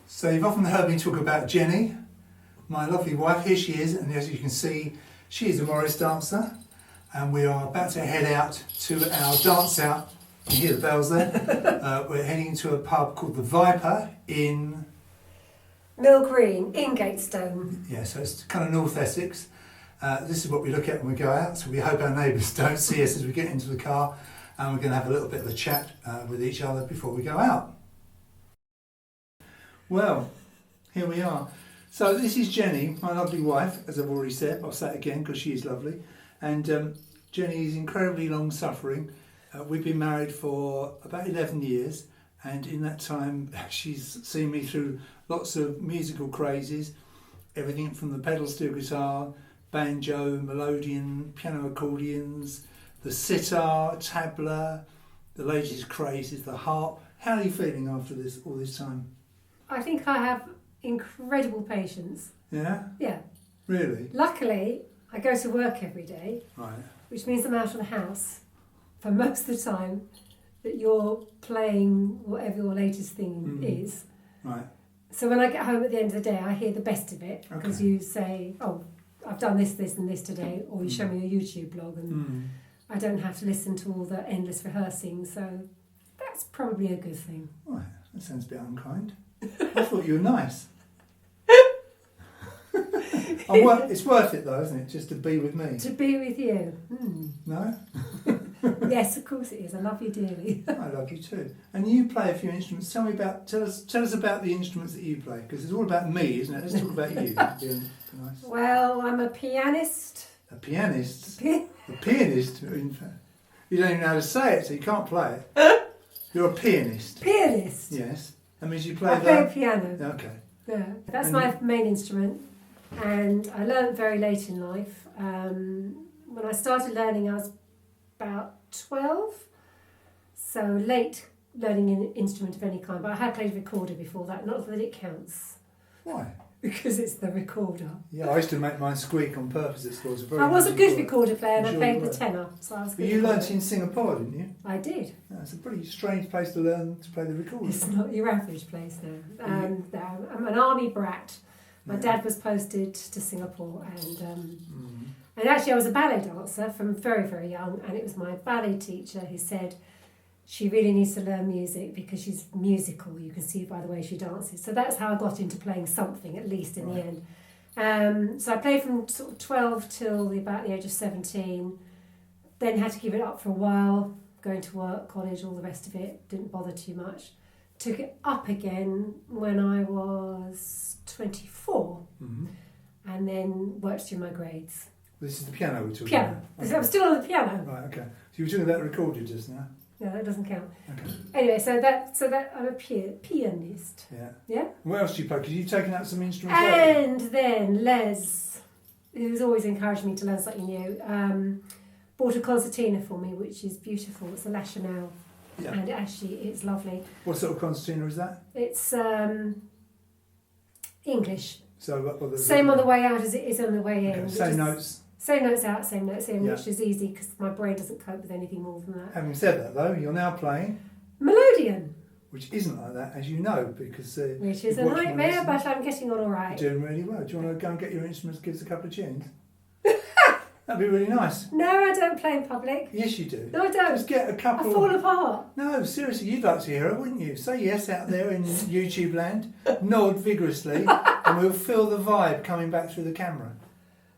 So you've often heard me talk about Jenny, my lovely wife. Here she is, and as you can see, she is a Morris dancer, and we are about to head out to our dance out. You hear the bells there? We're heading to a pub called the Viper in Mill Green, in Gatestone. Yeah, so it's kind of North Essex. This is what we look at when we go out, so we hope our neighbours don't see us as we get into the car, and we're going to have a little bit of a chat with each other before we go out. Well, here we are. So this is Jenny, my lovely wife, as I've already said. I'll say it again because she is lovely. And Jenny is incredibly long suffering. We've been married for about 11 years, and in that time she's seen me through lots of musical crazes, everything from the pedal steel guitar, banjo, melodeon, piano accordions, the sitar, tabla, the latest craze is the harp. How are you feeling after all this time? I think I have incredible patience. Yeah? Yeah. Really? Luckily, I go to work every day, Right. which means I'm out of the house for most of the time that you're playing whatever your latest thing is. Right. So when I get home at the end of the day, I hear the best of it because Okay. you say, oh, I've done this, this and this today, or you show me a YouTube blog and I don't have to listen to all the endless rehearsing, so that's probably a good thing. Right. That sounds a bit unkind. I thought you were nice. It's worth it though, isn't it, just to be with me? To be with you. No? Yes, of course it is. I love you dearly. I love you too. And you play a few instruments. Tell us about the instruments that you play, because it's all about me, isn't it? Let's talk about you. Nice. Well, I'm a pianist. A pianist? A pianist? In fact, you don't even know how to say it, so you can't play it. You're a pianist. Pianist? Yes. That means you play I play piano. Okay. Yeah, that's my main instrument, and I learned very late in life. When I started learning, I was about 12, so late learning an instrument of any kind, but I had played recorder before that, not that it counts. Why? Because it's the recorder. Yeah, I used to make mine squeak on purpose at school. I was a good recorder player, and I played the tenor, so I was good. But you learnt in Singapore, didn't you? I did. That's a pretty strange place to learn to play the recorder. It's not your average place, no. I'm an army brat. My dad was posted to Singapore, and actually I was a ballet dancer from very, very young, and it was my ballet teacher who said she really needs to learn music because she's musical, you can see by the way she dances. So that's how I got into playing something, at least in the end. So I played from sort of 12 till about the age of 17, then had to give it up for a while, going to work, college, all the rest of it, didn't bother too much. Took it up again when I was 24, and then worked through my grades. This is the piano we're talking Piano. about? Okay. I'm still on the piano. Right, okay. So you were talking about the recorder just now? No, that doesn't count. Okay. Anyway, so that I'm a pianist. Yeah. Yeah? What else do you play? Because you've taken out some instruments And then Les, who's always encouraged me to learn something new, bought a Concertina for me, which is beautiful. It's a La Chanel. Yeah. And actually, it's lovely. What sort of concertina is that? It's English. So Same on the way out as it is on the way in. Okay. Same notes. Same notes out, same notes in, Yeah. which is easy because my brain doesn't cope with anything more than that. Having said that though, you're now playing, Melodeon. which isn't like that, as you know, because... Which is a nightmare, but I'm getting on all right. You're doing really well. Do you want to go and get your instruments, give us a couple of tunes? That'd be really nice. No, I don't play in public. Yes, you do. No, I don't. Just get a couple... I fall apart. No, seriously, you'd like to hear it, wouldn't you? Say yes out there in YouTube land, nod vigorously, and we'll feel the vibe coming back through the camera.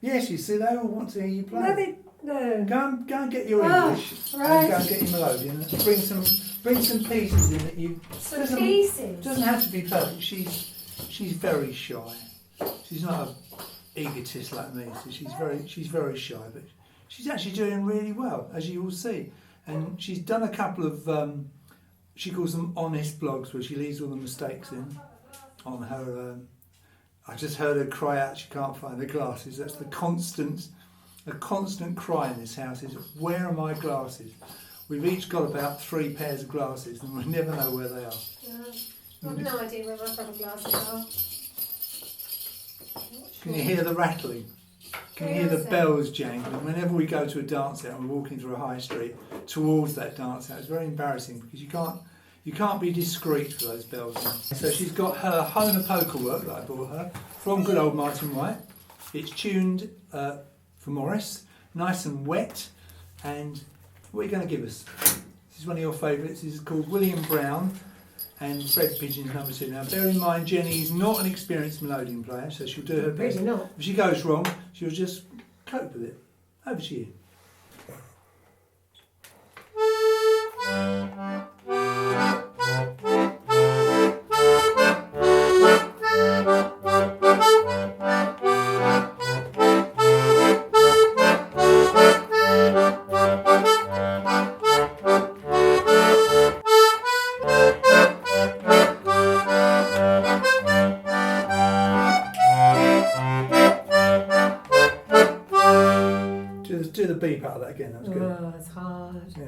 Yes, you see, they all want to hear you play. No. Go and get your English, right. and go and get your melody, and bring some pieces in that you... Some pieces? Doesn't have to be perfect. She's very shy. She's not an egotist like me, so she's very shy, but she's actually doing really well, as you will see. And she's done a couple of she calls them honest blogs, where she leaves all the mistakes in on her. I just heard her cry out she can't find her glasses. That's the constant cry in this house is, where are my glasses? We've each got about 3 pairs of glasses, and we never know where they are. I've no idea where my proper glasses are. Can you hear the rattling? Can you hear the bells jangling? Whenever we go to a dance out and we're walking through a high street towards that dance out, it's very embarrassing because you You can't be discreet with those bells. So she's got her Honer poker work that I bought her from good old Martin White. It's tuned for Morris, nice and wet. And what are you going to give us? This is one of your favourites. This is called William Brown and Fred Pigeon's number 2. Now, bear in mind, Jenny is not an experienced melodeon player, so she'll do her best. Really not. If she goes wrong, she'll just cope with it. Over to you. Do the B part of that again, that was good. Oh, it's hard. Yeah.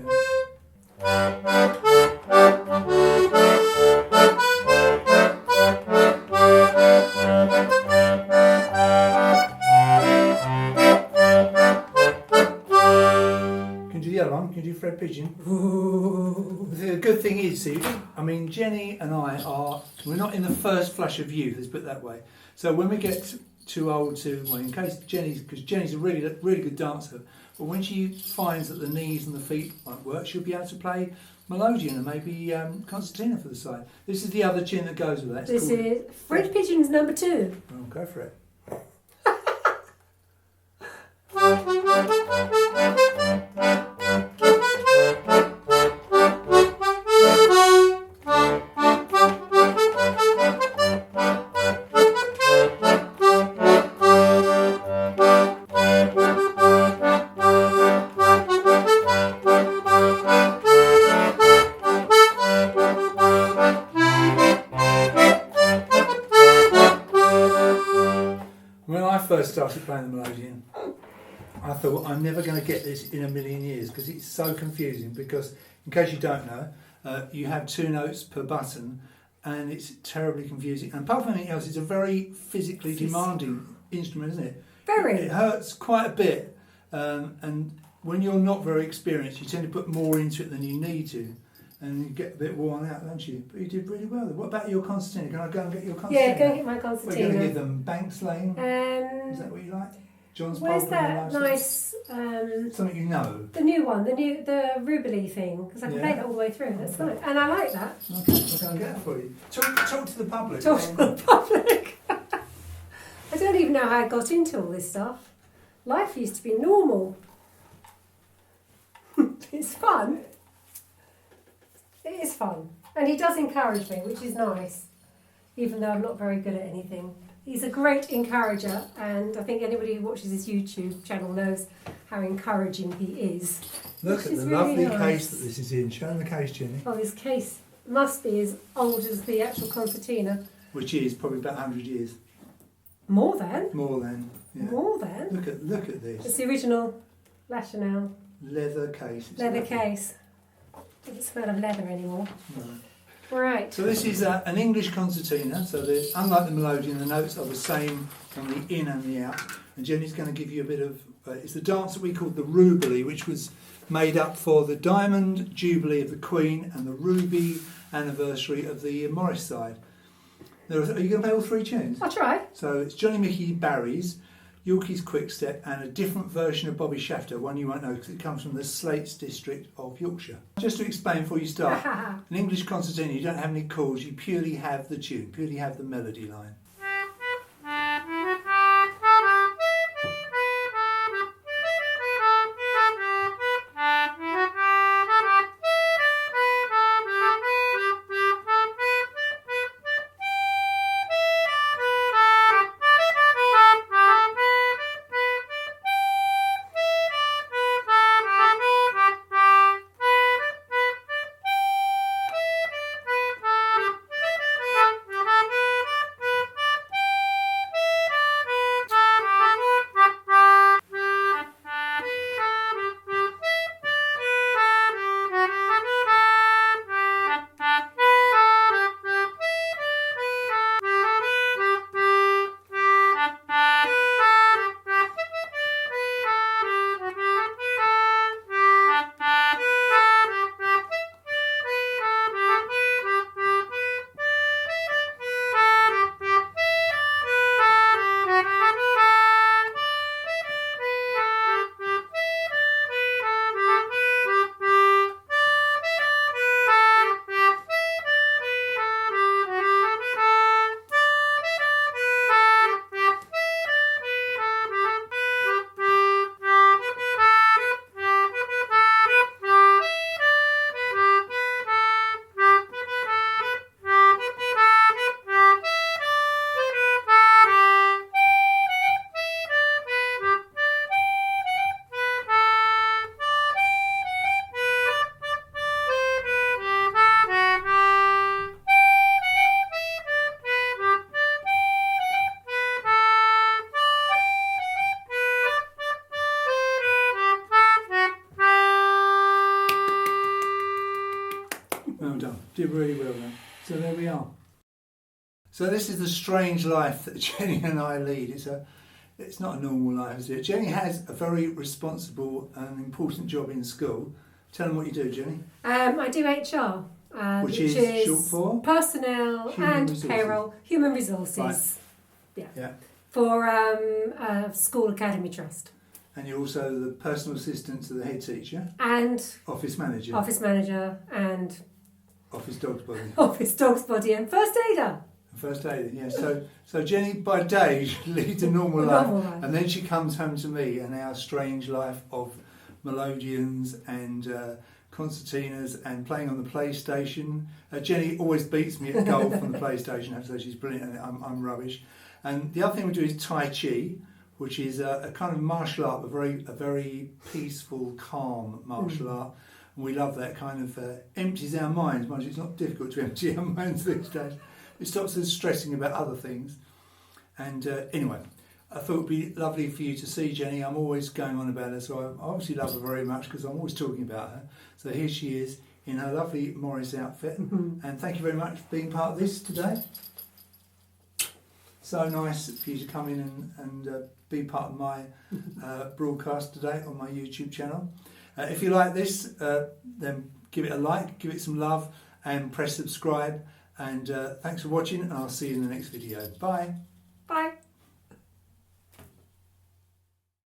Can you do the other one? Can you do Fred Pigeon? Ooh. The good thing is, see, I mean, Jenny and we're not in the first flush of youth, let's put it that way. So when we get too old to, well, in case because Jenny's a really good dancer, but when she finds that the knees and the feet won't work, she'll be able to play melodeon and maybe concertina for the side. This is the other tune that goes with that. This is Fred Pigeon's number 2. Oh, go for it. When I first started playing the melodeon, I thought I'm never going to get this in a million years because it's so confusing. Because in case you don't know, you have 2 notes per button, and it's terribly confusing. And apart from anything else, it's a very physically demanding instrument, isn't it? Very. It hurts quite a bit, and when you're not very experienced, you tend to put more into it than you need to. And you get a bit worn out, don't you? But you did really well. What about your concertina? Can I go and get your concertina? Yeah, go and get my We're concertina. going to give them Banks Lane. Is that what you like? John's Where's Polka and that Livestock? nice... Something you know. the new one, the Rubely thing, because I can Yeah. play that all the way through. That's nice. And I like that. Okay, I'll go and get it for you. Talk to the public. Talk to the public. I don't even know how I got into all this stuff. Life used to be normal. It's fun. It is fun. And he does encourage me, which is nice, even though I'm not very good at anything. He's a great encourager, and I think anybody who watches his YouTube channel knows how encouraging he is. Look at the really lovely nice. case that this is in. Show them the case, Jenny. Oh, this case must be as old as the actual concertina. Which is probably about 100 years. More than? More than. Yeah. More than? Look at this. It's the original La Chanel Leather case. It's leather lovely. case. Doesn't smell of leather anymore. No. Right. So this is an English concertina. So unlike the melodeon, the notes are the same on the in and the out. And Jenny's going to give you a bit of... it's the dance that we called the Rubely, which was made up for the Diamond Jubilee of the Queen and the Ruby anniversary of the Morris side. Are you going to play all 3 tunes? I'll try. So it's Johnny Mickey Barry's, Yorkie's Quickstep, and a different version of Bobby Shafter, one you won't know because it comes from the Slates district of Yorkshire. Just to explain before you start, an English concertina, you don't have any chords, you purely have the tune, purely have the melody line. did really well then. So there we are. So this is the strange life that Jenny and I lead. It's not a normal life, is it? Jenny has a very responsible and important job in school. Tell them what you do, Jenny. I do HR, which is short for? Personnel and Payroll, Human Resources. Right. Yeah. For a school academy trust. And you're also the personal assistant to the head teacher? And office manager. Office manager and office dog's body. Office dog's body and first aider. First aider, yeah. So Jenny, by day, she leads a normal life, and then she comes home to me and our strange life of melodeons and concertinas and playing on the PlayStation. Jenny always beats me at golf on the PlayStation, so she's brilliant, and I'm rubbish. And the other thing we do is Tai Chi, which is a kind of martial art, a very peaceful, calm martial art. And we love that. Kind of empties our minds. Mind you, it's not difficult to empty our minds these days. It stops us stressing about other things. And anyway, I thought it would be lovely for you to see Jenny. I'm always going on about her, so I obviously love her very much because I'm always talking about her. So here she is in her lovely Morris outfit. And thank you very much for being part of this today. So nice for you to come in and be part of my broadcast today on my YouTube channel. If you like this, then give it a like, give it some love, and press subscribe. And thanks for watching, and I'll see you in the next video. Bye.